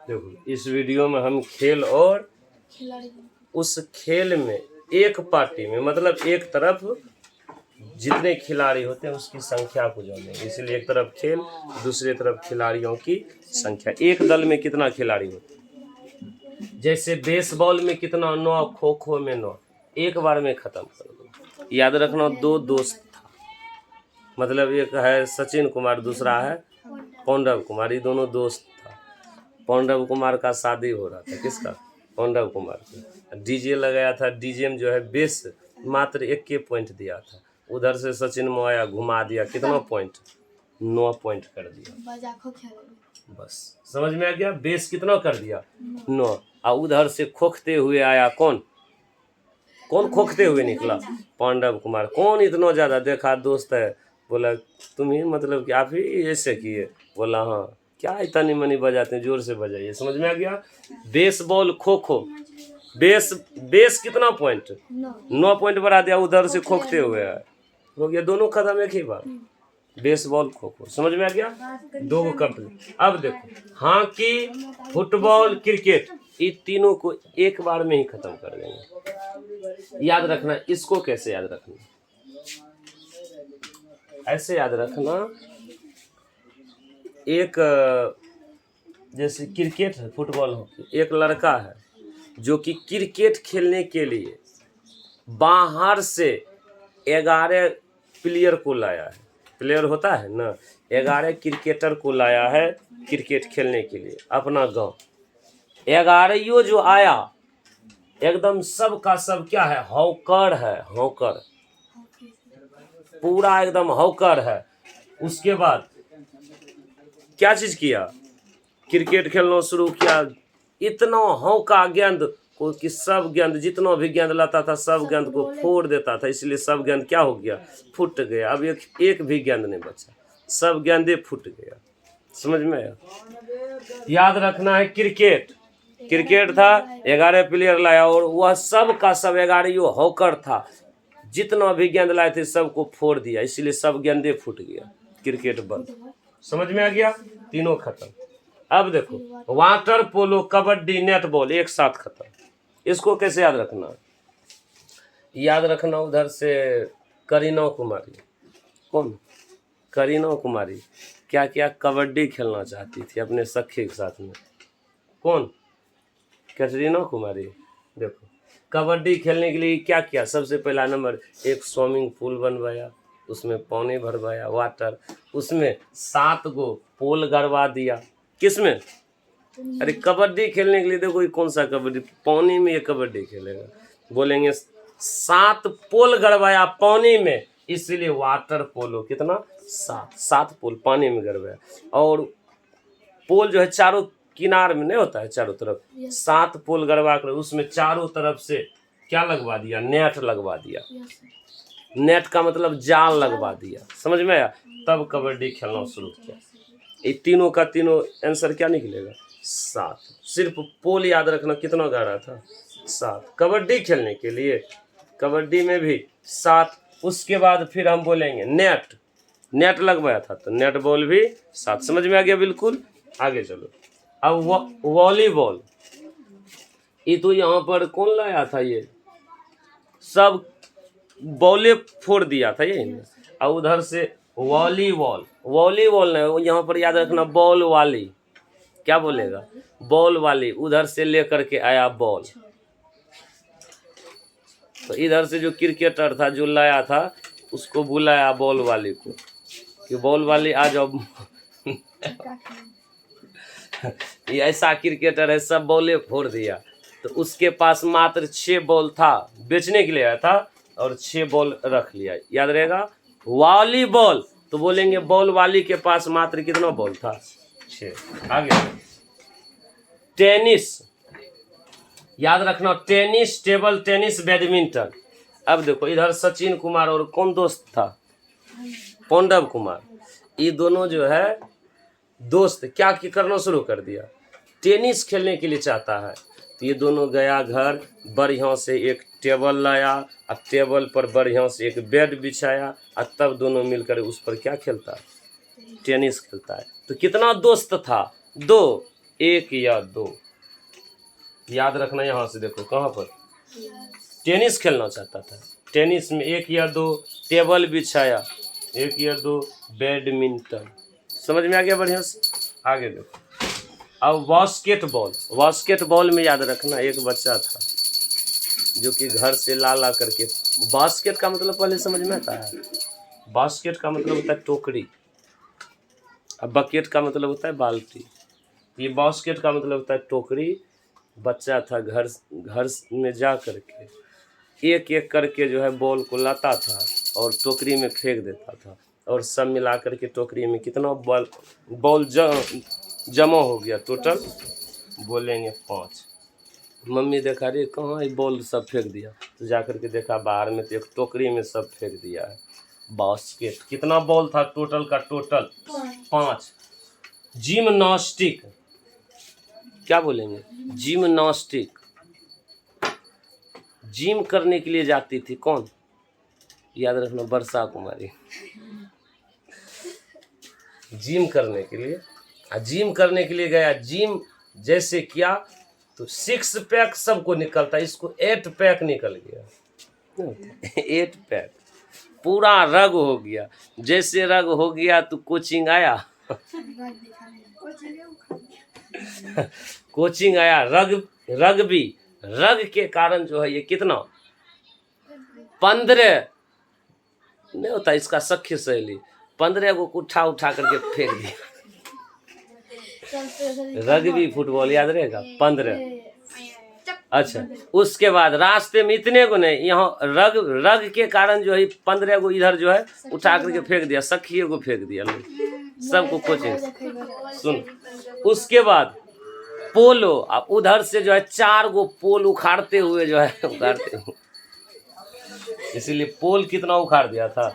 देखो इस वीडियो में हम खेल और उस खेल में एक पार्टी में मतलब एक तरफ जितने खिलाड़ी होते हैं उसकी संख्या को जानेंगे। इसलिए एक तरफ खेल, दूसरी तरफ खिलाड़ियों की संख्या। एक दल में कितना खिलाड़ी होते हैं? जैसे बेसबॉल में कितना, 9, खो खो में 9। एक बार में खत्म कर दो। याद रखना, 2 दोस्त था, मतलब एक है सचिन कुमार, दूसरा है पांडव कुमार। ये दोनों दोस्त था। पांडव कुमार का शादी हो रहा था, किसका? पांडव कुमार का। डीजे लगाया था, डीजे में जो है बेस मात्र 1 पॉइंट दिया था। उधर से सचिन मोया घुमा दिया, कितना पॉइंट? 9 पॉइंट कर दिया। बस समझ में आ गया। बेस कितना कर दिया? 9। और उधर से खोखते हुए आया कौन? कौन खोखते हुए निकला? पांडव कुमार। कौन इतना ज्यादा देखा दोस्त है, बोला तुम ही, मतलब कि आप ही ऐसे किए? बोला हाँ। क्या इतनी मनी बजाते हैं, जोर से बजाइए। समझ में आ गया। बेसबॉल, खो खो, बेस कितना पॉइंट? 9 पॉइंट बढ़ा दिया, उधर से खोखते हुए आया, हो गया दोनों कदम एक ही बार। बेसबॉल, खो खो। समझ में आ गया। 2 कंप्लीट। अब देखो हॉकी, फुटबॉल, क्रिकेट, ये तीनों को एक बार में ही खत्म कर देंगे। याद रखना। इसको कैसे याद रखना? ऐसे याद रखना, एक जैसे क्रिकेट है, फुटबॉल, हॉकी, एक लड़का है जो कि क्रिकेट खेलने के लिए बाहर से 11 प्लेयर को लाया है। प्लेयर होता है ना, 11 क्रिकेटर को लाया है क्रिकेट खेलने के लिए अपना गांव। 11 जो आया एकदम सब का सब क्या है? हॉकर है, हॉकर, पूरा एकदम हॉकर है। उसके बाद क्या चीज किया? क्रिकेट खेलना शुरू किया। इतना हौका गेंद को कि सब गेंद, जितना भी गेंद लाता था सब गेंद को फोड़ देता था। इसलिए सब गेंद क्या हो गया? फूट गया। अब एक भी गेंद नहीं बचा, सब गेंदे फूट गया। समझ में आया? याद रखना है। क्रिकेट था, 11 प्लेयर लाया और वह सब का सब 11 हॉकर था। जितना भी गेंद लाए थे सबको फोड़ दिया, इसलिए सब गेंदे फूट गया, क्रिकेट बंद। समझ में आ गया। तीनों खत्म। अब देखो water polo, kabaddi, net ball एक साथ खत्म। इसको कैसे याद रखना? याद रखना, उधर से करीना कुमारी। कौन? करीना कुमारी क्या क्या कबड्डी खेलना चाहती थी अपने सखी के साथ में। कौन? कैटरीना कुमारी। देखो कबड्डी खेलने के लिए क्या किया? सबसे पहला नंबर, एक स्विमिंग पूल बनवाया, उसमें पानी भरवाया, वाटर, उसमें 7 गो पोल गड़वा दिया। किसमें? अरे कबड्डी खेलने के लिए। देखो ये कौन सा कबड्डी, पानी में ये कबड्डी खेलेगा। बोलेंगे 7 पोल गड़वाया पानी में, इसलिए वाटर पोलो। कितना? 7 पोल पानी में गड़वाया। और पोल जो है चारों किनार में नहीं होता है, चारों तरफ 7 पोल गड़वा कर उसमें चारों तरफ से क्या लगवा दिया? नेट लगवा दिया। नेट का मतलब जाल लगवा दिया। समझ में आया? तब कबड्डी खेलना शुरू किया। ये तीनों का तीनों आंसर क्या निकलेगा? 7। सिर्फ पोल याद रखना, कितना गहरा था? 7। कबड्डी खेलने के लिए कबड्डी में भी 7। उसके बाद फिर हम बोलेंगे नेट लगवाया था, तो नेट बॉल भी 7। समझ में आ गया? बिल्कुल। आगे चलो। अब वॉलीबॉल, ये तो यहाँ पर कौन लाया था? ये सब बॉले फोड़ दिया था यही ना। और उधर से वॉलीबॉल नहीं, यहाँ पर याद रखना बॉल वाली। क्या बोलेगा? बॉल वाली। उधर से लेकर के आया बॉल। तो इधर से जो क्रिकेटर था जो लाया था उसको बुलाया बॉल वाली को कि बॉल वाली आ जाओ। ये ऐसा क्रिकेटर है, सब बॉले फोड़ दिया। तो उसके पास मात्र 6 बॉल था, बेचने के लिए आया था और 6 बॉल रख लिया। याद रहेगा। वॉलीबॉल तो बोलेंगे बॉल वाली के पास मात्र कितना बॉल था? 6। आगे टेनिस, याद रखना, टेनिस, टेबल टेनिस, बैडमिंटन। अब देखो इधर सचिन कुमार और कौन दोस्त था? पांडव कुमार। ये दोनों जो है दोस्त क्या करना शुरू कर दिया? टेनिस खेलने के लिए चाहता है। तो ये दोनों गया घर, बढ़िया से एक टेबल लाया और टेबल पर बढ़िया से एक बेड बिछाया और तब दोनों मिलकर उस पर क्या खेलता है? टेनिस खेलता है। तो कितना दोस्त था? 2। 1 या 2, याद रखना। यहाँ से देखो कहाँ पर टेनिस खेलना चाहता था, टेनिस में 1 या 2, टेबल बिछाया 1 या 2, बैडमिंटन। समझ में आ गया बढ़िया से? आगे देखो अब बास्केटबॉल। बास्केटबॉल में याद रखना एक बच्चा था जो कि घर से ला करके, बास्केट का मतलब पहले समझ में आता है? बास्केट का मतलब होता है टोकरी, अब बकेट का मतलब होता है बाल्टी। ये बास्केट का मतलब होता है टोकरी। बच्चा था घर में जा करके एक एक करके जो है बॉल को लाता था और टोकरी में फेंक देता था, और सब मिला करके टोकरी में कितना बॉल जमा हो गया, टोटल बोलेंगे 5। मम्मी देखा रे कहाँ ये बॉल सब फेंक दिया, तो जा करके देखा बाहर में तो एक टोकरी में सब फेंक दिया है। बास्केट। कितना बॉल था टोटल का? टोटल 5। जिम्नास्टिक, क्या बोलेंगे? जिम्नास्टिक। जिम करने के लिए जाती थी कौन? याद रखना, वर्षा कुमारी। जिम करने के लिए, जिम करने के लिए गया, जिम जैसे किया तो 6 पैक सबको निकलता, इसको 8 पैक निकल गया। 8 पैक पूरा रग हो गया। जैसे रग हो गया तो कोचिंग आया कोचिंग आया, रग भी, रग के कारण जो है ये कितना 15 नहीं होता इसका सख्य सहेली, 15 को उठा करके फेंक दिया। रग्बी फुटबॉल याद रहेगा 15। अच्छा, उसके बाद रास्ते में इतने को नहीं, यहाँ रग के कारण जो है 15 को इधर जो है उठा करके फेंक दिया, सखिए को फेंक दिया सबको कोचिंग। सुन, उसके बाद पोलो, अब उधर से जो है 4 गो पोल उखाड़ते हुए जो है उखाड़ते हुए, इसीलिए पोल कितना उखाड़ दिया था?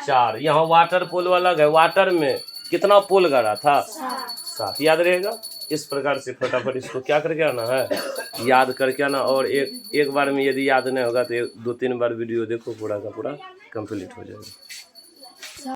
4। यहाँ वाटर पोल अलग है, वाटर में कितना पोल गड़ा था? 7। याद रहेगा। इस प्रकार से फटाफट इसको क्या करके आना है, याद करके आना। और एक बार में यदि याद नहीं होगा तो 2-3 बार वीडियो देखो, पूरा का पूरा कंप्लीट हो जाएगा।